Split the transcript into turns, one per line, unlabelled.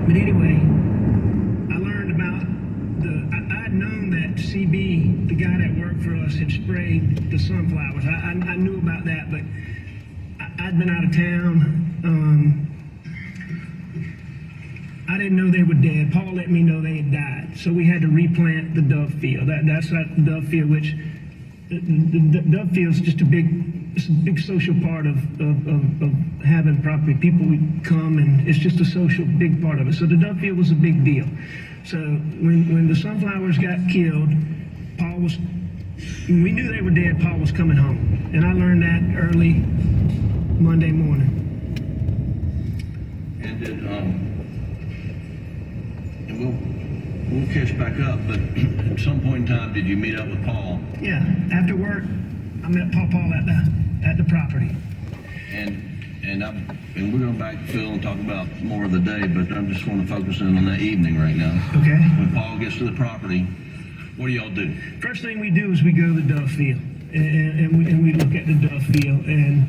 But anyway, I learned about I'd known that CB, the guy that worked for us, had sprayed the sunflowers. I knew about that, but I'd been out of town. I didn't know they were dead. Paul let me know they had died. So we had to replant the dove field. That's that dove field, which the dove field is just a big social part of having property. People would come, and it's just a social big part of it. So the dove field was a big deal. So when the sunflowers got killed, we knew they were dead. Paul was coming home, and I learned that early Monday morning.
And did and we'll catch back up, but at some point in time, did you meet up with Paul?
Yeah, after work, I met Paul at the property.
And we're going back to Phil and talk about more of the day, but I just want to focus in on that evening right now.
Okay.
When Paul gets to the property, what do y'all do?
First thing we do is we go to the dove field, and we look at the dove field, and